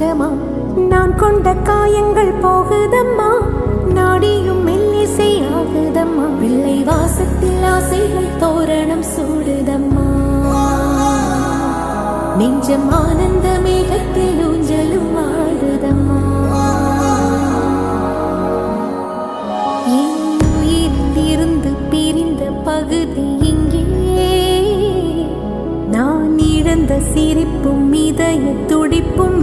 கொஞ்சமா நான் கொண்ட காயங்கள் போகுதம்மா, நாடியும் மெல்லிசை ஆகுதம்மா, பிள்ளை வாசத்தில் ஆசைகள் தோரணம் சூடுதம்மா, நெஞ்சம் ஆனந்த மேகத்தில் ஊஞ்சலும் ஆடுதம்மா. என் உயிரிலிருந்து பிரிந்த பகுதி இங்கே, நான் இழந்த சிரிப்பும் இதய துடிப்பும்